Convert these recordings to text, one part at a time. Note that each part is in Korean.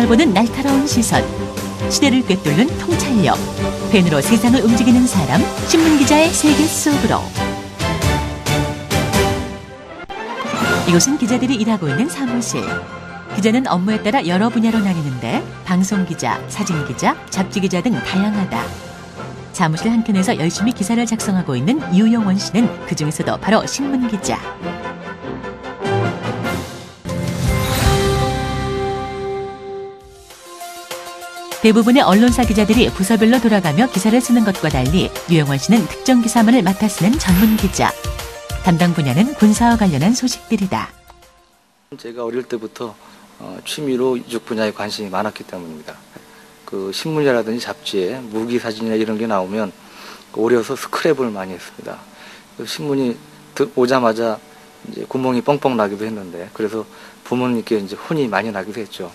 세상을 보는 날카로운 시선, 시대를 꿰뚫는 통찰력, 펜으로 세상을 움직이는 사람, 신문기자의 세계 속으로. 이곳은 기자들이 일하고 있는 사무실. 기자는 업무에 따라 여러 분야로 나뉘는데 방송기자, 사진기자, 잡지기자 등 다양하다. 사무실 한켠에서 열심히 기사를 작성하고 있는 유영원 씨는 그중에서도 바로 신문기자. 대부분의 언론사 기자들이 부서별로 돌아가며 기사를 쓰는 것과 달리 유영원 씨는 특정 기사만을 맡아 쓰는 전문 기자. 담당 분야는 군사와 관련한 소식들이다. 제가 어릴 때부터 취미로 이쪽 분야에 관심이 많았기 때문입니다. 그 신문이라든지 잡지에 무기 사진이나 이런 게 나오면 어려서 스크랩을 많이 했습니다. 신문이 오자마자 이제 구멍이 뻥뻥 나기도 했는데, 그래서 부모님께 이제 혼이 많이 나기도 했죠.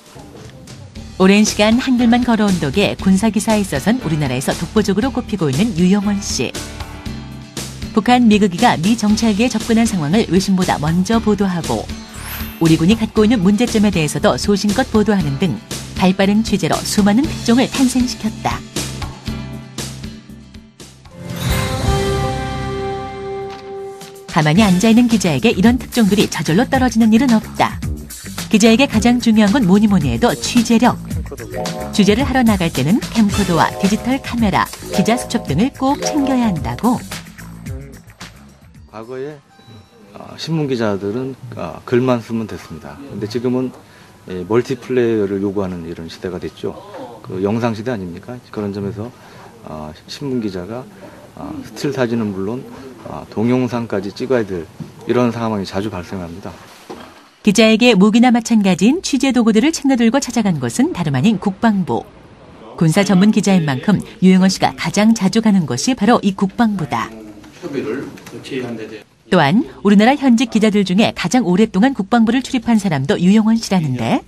오랜 시간 한글만 걸어온 덕에 군사기사에 있어선 우리나라에서 독보적으로 꼽히고 있는 유영원 씨. 북한 미국기가 미 정찰기에 접근한 상황을 외신보다 먼저 보도하고 우리 군이 갖고 있는 문제점에 대해서도 소신껏 보도하는 등 발빠른 취재로 수많은 특종을 탄생시켰다. 가만히 앉아있는 기자에게 이런 특종들이 저절로 떨어지는 일은 없다. 기자에게 가장 중요한 건 뭐니 해도 취재력. 취재를 하러 나갈 때는 캠코더와 디지털 카메라, 기자 수첩 등을 꼭 챙겨야 한다고. 과거에 신문 기자들은 글만 쓰면 됐습니다. 근데 지금은 멀티플레이어를 요구하는 이런 시대가 됐죠. 그 영상 시대 아닙니까? 그런 점에서 신문 기자가 스틸 사진은 물론 동영상까지 찍어야 될 이런 상황이 자주 발생합니다. 기자에게 무기나 마찬가지인 취재 도구들을 챙겨들고 찾아간 곳은 다름 아닌 국방부. 군사 전문 기자인 만큼 유영원 씨가 가장 자주 가는 곳이 바로 이 국방부다. 또한 우리나라 현직 기자들 중에 가장 오랫동안 국방부를 출입한 사람도 유영원 씨라는데,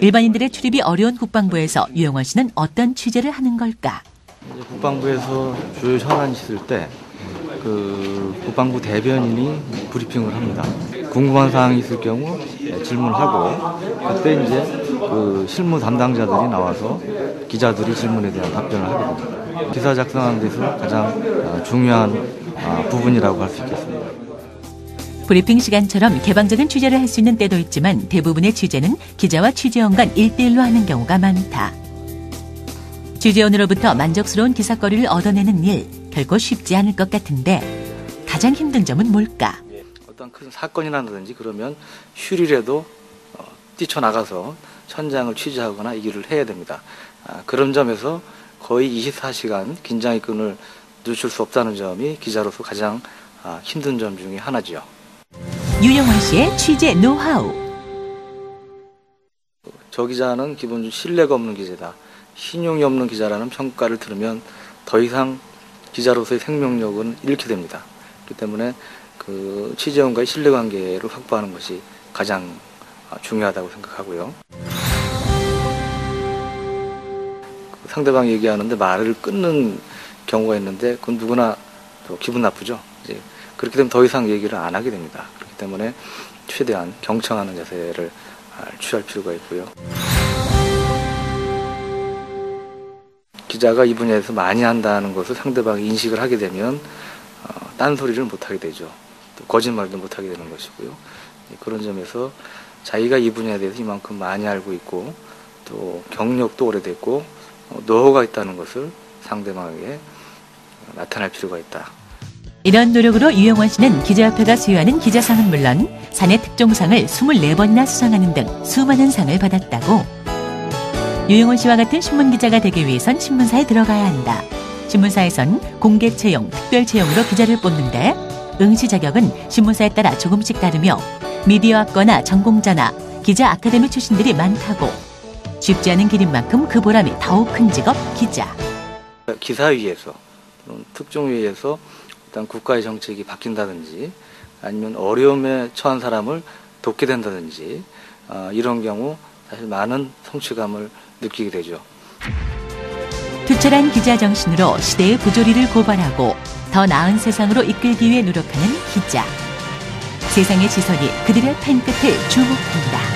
일반인들의 출입이 어려운 국방부에서 유영원 씨는 어떤 취재를 하는 걸까? 국방부에서 주요 현안이 있을 때 국방부 대변인이 브리핑을 합니다. 궁금한 사항이 있을 경우 질문하고, 그때 이제 실무 담당자들이 나와서 기자들이 질문에 대한 답변을 하게 됩니다. 기사 작성하는 데서 가장 중요한 부분이라고 할 수 있겠습니다. 브리핑 시간처럼 개방적인 취재를 할 수 있는 때도 있지만 대부분의 취재는 기자와 취재원 간 1대1로 하는 경우가 많다. 취재원으로부터 만족스러운 기사거리를 얻어내는 일, 결코 쉽지 않을 것 같은데 가장 힘든 점은 뭘까? 어떤 큰 사건이 나든지 그러면 휴일에도 뛰쳐나가서 현장을 취재하거나 이 일을 해야 됩니다. 그런 점에서 거의 24시간 긴장의 끈을 늦출 수 없다는 점이 기자로서 가장 힘든 점 중에 하나죠. 유영원 씨의 취재 노하우. 저 기자는 기본적으로 신뢰가 없는 기자다, 신용이 없는 기자라는 평가를 들으면 더 이상 기자로서의 생명력은 잃게 됩니다. 그렇기 때문에 그 취재원과의 신뢰관계를 확보하는 것이 가장 중요하다고 생각하고요. 상대방이 얘기하는데 말을 끊는 경우가 있는데 그건 누구나 또 기분 나쁘죠. 이제 그렇게 되면 더 이상 얘기를 안 하게 됩니다. 그렇기 때문에 최대한 경청하는 자세를 취할 필요가 있고요. 기자가 이 분야에서 많이 한다는 것을 상대방이 인식을 하게 되면 딴소리를 못하게 되죠. 또 거짓말도 못하게 되는 것이고요. 그런 점에서 자기가 이 분야에 대해서 이만큼 많이 알고 있고 또 경력도 오래됐고 노하우가 있다는 것을 상대방에게 나타낼 필요가 있다. 이런 노력으로 유영원 씨는 기자협회가 수여하는 기자상은 물론 사내 특종상을 24번이나 수상하는 등 수많은 상을 받았다고. 유영원 씨와 같은 신문기자가 되기 위해선 신문사에 들어가야 한다. 신문사에선 공개 채용, 특별 채용으로 기자를 뽑는데 응시 자격은 신문사에 따라 조금씩 다르며 미디어학과나 전공자나 기자 아카데미 출신들이 많다고. 쉽지 않은 길인 만큼 그 보람이 더욱 큰 직업 기자. 기사위에서 특종위에서 일단 국가의 정책이 바뀐다든지 아니면 어려움에 처한 사람을 돕게 된다든지 이런 경우 사실 많은 성취감을 느끼게 되죠. 투철한 기자 정신으로 시대의 부조리를 고발하고 더 나은 세상으로 이끌기 위해 노력하는 기자. 세상의 시선이 그들의 펜끝을 주목한다.